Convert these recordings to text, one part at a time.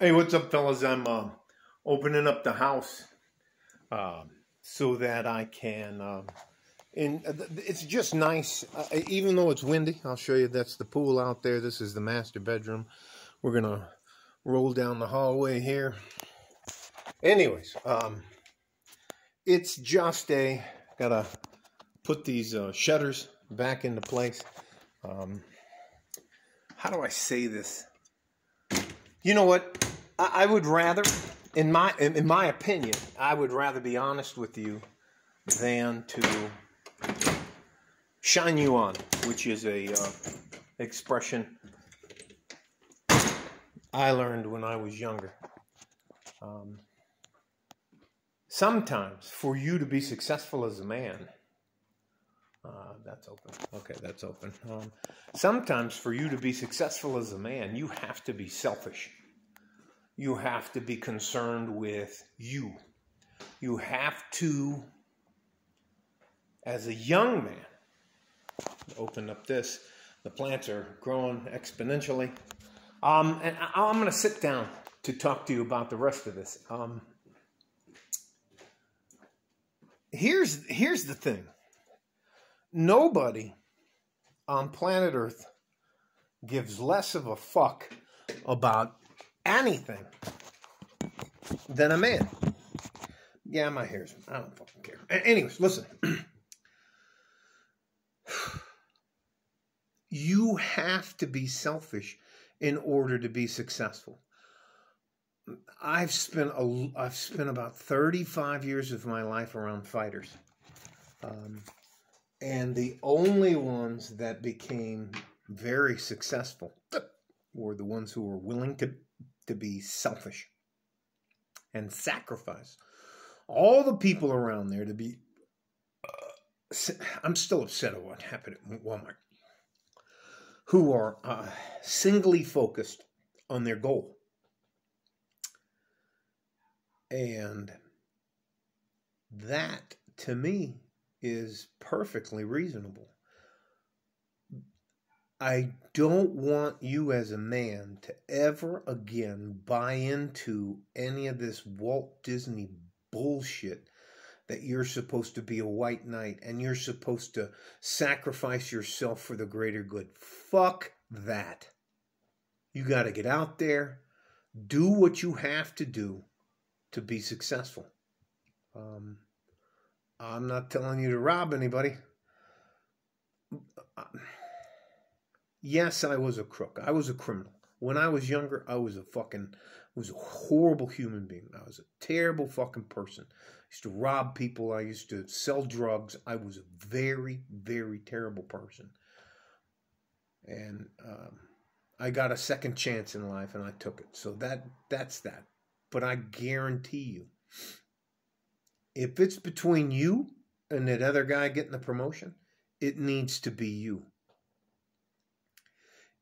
Hey, what's up, fellas? I'm opening up the house so that I can. It's just nice, even though it's windy. I'll show you. That's the pool out there. This is the master bedroom. We're gonna roll down the hallway here. Anyways, it's just gotta put these shutters back into place. How do I say this? You know what? I would rather, in my opinion, I would rather be honest with you than to shine you on, which is a expression I learned when I was younger. Sometimes, for you to be successful as a man, that's open. Okay, that's open. Sometimes, for you to be successful as a man, you have to be selfish. You have to be concerned with you. You have to, as a young man, open up this. The plants are growing exponentially. And I'm going to sit down to talk to you about the rest of this. Here's the thing. Nobody on planet Earth gives less of a fuck about anything than a man. Yeah, my hair's... I don't fucking care. Anyways, listen. You have to be selfish in order to be successful. I've spent about 35 years of my life around fighters. And the only ones that became very successful were the ones who were willing to be selfish and sacrifice all the people around there to be... I'm still upset at what happened at Walmart. Who are singly focused on their goal. And that, to me, is perfectly reasonable. I don't want you as a man to ever again buy into any of this Walt Disney bullshit that you're supposed to be a white knight and you're supposed to sacrifice yourself for the greater good. Fuck that. You got to get out there, do what you have to do to be successful. I'm not telling you to rob anybody. Yes, I was a crook. I was a criminal. When I was younger, I was a horrible human being. I was a terrible fucking person. I used to rob people. I used to sell drugs. I was a very, very terrible person. And I got a second chance in life, and I took it. So that's that. But I guarantee you, if it's between you and that other guy getting the promotion, it needs to be you.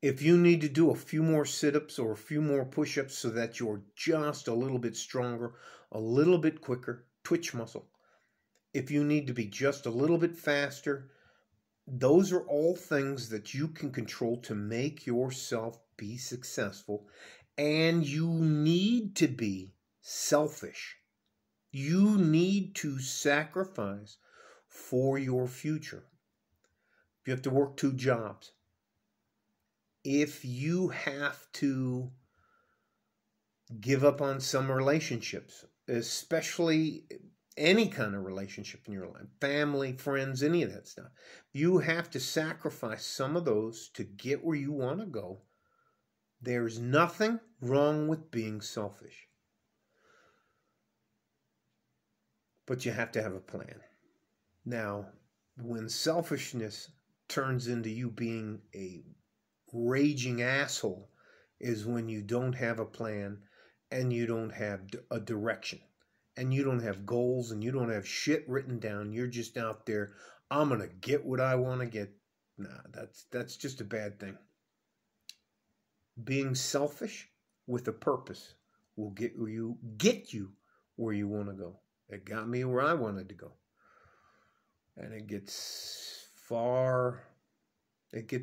If you need to do a few more sit-ups or a few more push-ups so that you're just a little bit stronger, a little bit quicker, twitch muscle. If you need to be just a little bit faster, those are all things that you can control to make yourself be successful. And you need to be selfish. You need to sacrifice for your future. If you have to work 2 jobs, if you have to give up on some relationships, especially any kind of relationship in your life, family, friends, any of that stuff, you have to sacrifice some of those to get where you want to go. There's nothing wrong with being selfish. But you have to have a plan. Now, when selfishness turns into you being a raging asshole is when you don't have a plan and you don't have a direction and you don't have goals and you don't have shit written down. You're just out there, I'm going to get what I want to get. Nah, that's just a bad thing. Being selfish with a purpose will get you where you want to go. It got me where I wanted to go. And it gets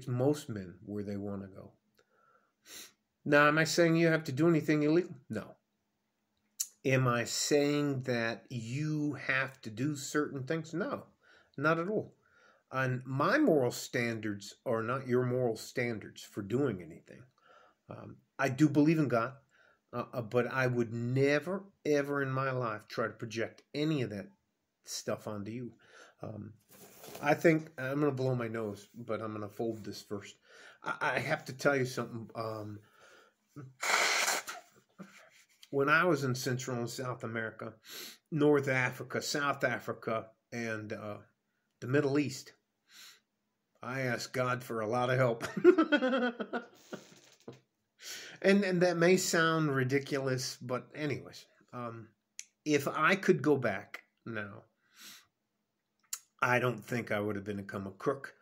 most men where they want to go. Now, am I saying you have to do anything illegal? No. Am I saying that you have to do certain things? No, not at all. And my moral standards are not your moral standards for doing anything. I do believe in God, but I would never, ever in my life try to project any of that stuff onto you. I think I'm going to blow my nose, but I'm going to fold this first. I have to tell you something. When I was in Central and South America, North Africa, South Africa, and the Middle East, I asked God for a lot of help. and that may sound ridiculous, but anyways, if I could go back now, I don't think I would have become a crook.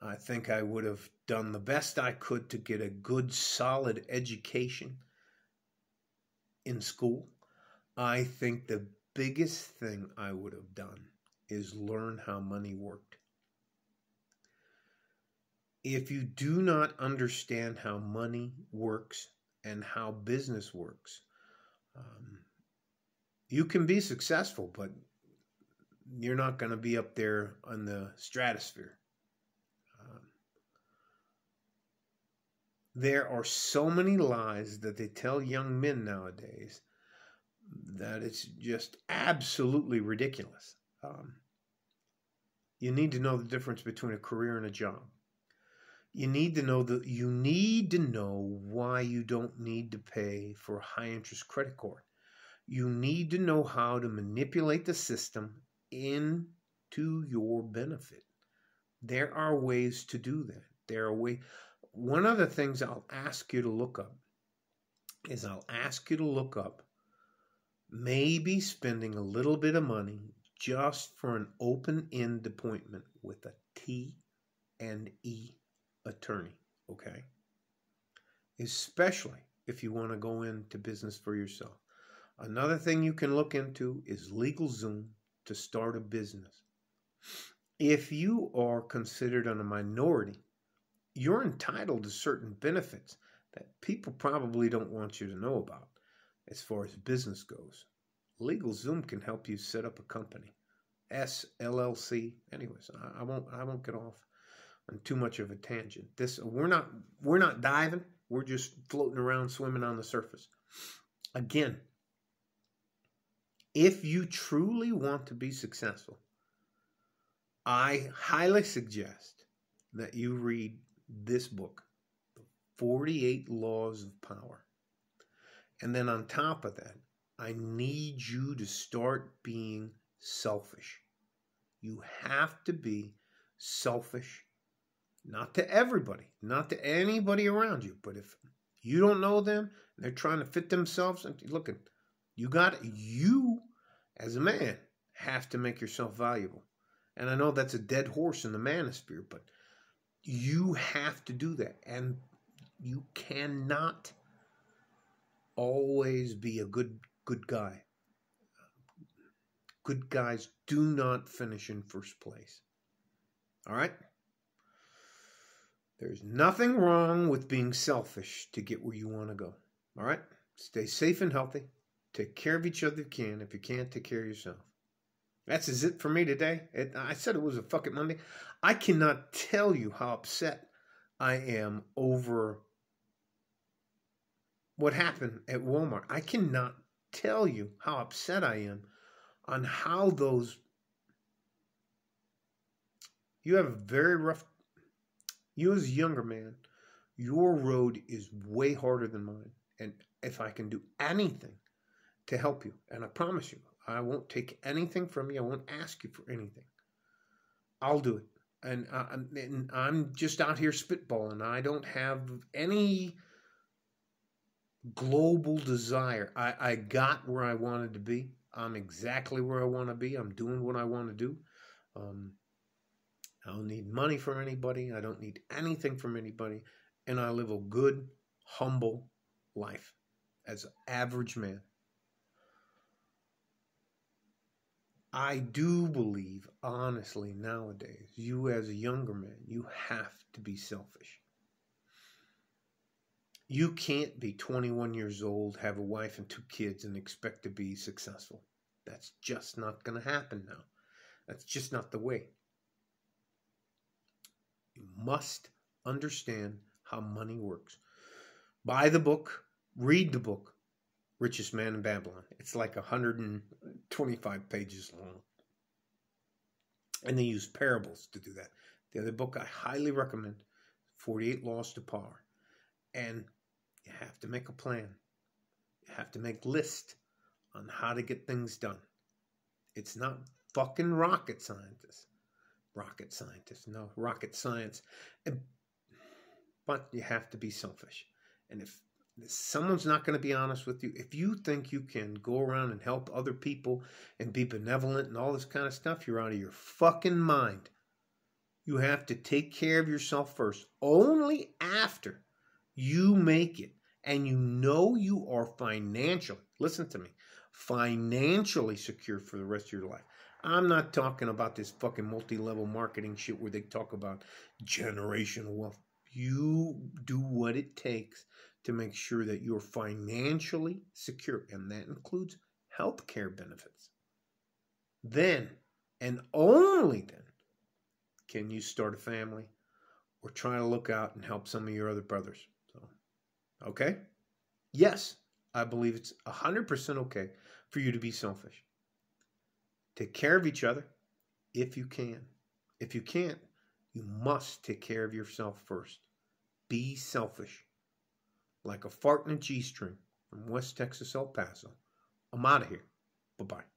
I think I would have done the best I could to get a good, solid education in school. I think the biggest thing I would have done is learn how money worked. If you do not understand how money works and how business works, you can be successful, but you're not going to be up there on the stratosphere. There are so many lies that they tell young men nowadays that it's just absolutely ridiculous. You need to know the difference between a career and a job. You need to know why you don't need to pay for a high interest credit card. You need to know how to manipulate the system into your benefit. There are ways to do that. One of the things I'll ask you to look up is maybe spending a little bit of money just for an open-end appointment with a T&E attorney, okay? Especially if you want to go into business for yourself. Another thing you can look into is LegalZoom to start a business. If you are considered a minority, you're entitled to certain benefits that people probably don't want you to know about as far as business goes. LegalZoom can help you set up a company. SLLC. Anyways, I won't get off on too much of a tangent. We're not diving. We're just floating around, swimming on the surface. Again, if you truly want to be successful, I highly suggest that you read this book, The 48 Laws of Power. And then on top of that, I need you to start being selfish. You have to be selfish, not to everybody, not to anybody around you, but if you don't know them, they're trying to fit themselves, look, you as a man have to make yourself valuable. And I know that's a dead horse in the manosphere, but you have to do that. And you cannot always be a good guy. Good guys do not finish in first place. All right? There's nothing wrong with being selfish to get where you want to go. All right? Stay safe and healthy. Take care of each other if you can. If you can't, take care of yourself. That's it for me today. I said it was a fucking Monday. I cannot tell you how upset I am over what happened at Walmart. I cannot tell you how upset I am on how you have a very rough, you as a younger man, your road is way harder than mine. And if I can do anything to help you, and I promise you, I won't take anything from you. I won't ask you for anything. I'll do it. And I'm just out here spitballing. I don't have any global desire. I got where I wanted to be. I'm exactly where I want to be. I'm doing what I want to do. I don't need money from anybody. I don't need anything from anybody. And I live a good, humble life as an average man. I do believe, honestly, nowadays, you as a younger man, you have to be selfish. You can't be 21 years old, have a wife and 2 kids, and expect to be successful. That's just not going to happen now. That's just not the way. You must understand how money works. Buy the book, read the book, Richest Man in Babylon. It's like 125 pages long. And they use parables to do that. The other book I highly recommend, 48 Laws to Power. And you have to make a plan. You have to make lists on how to get things done. It's not fucking rocket science. No, rocket science. But you have to be selfish. And if someone's not going to be honest with you, if you think you can go around and help other people and be benevolent and all this kind of stuff, you're out of your fucking mind. You have to take care of yourself first. Only after you make it and you know you are listen to me, financially secure for the rest of your life. I'm not talking about this fucking multi-level marketing shit where they talk about generational wealth. You do what it takes to make sure that you're financially secure, and that includes health care benefits. Then, and only then, can you start a family or try to look out and help some of your other brothers. So, okay? Yes, I believe it's 100% okay for you to be selfish. Take care of each other if you can. If you can't, you must take care of yourself first. Be selfish. Like a fart in a G-string from West Texas, El Paso. I'm out of here. Bye-bye.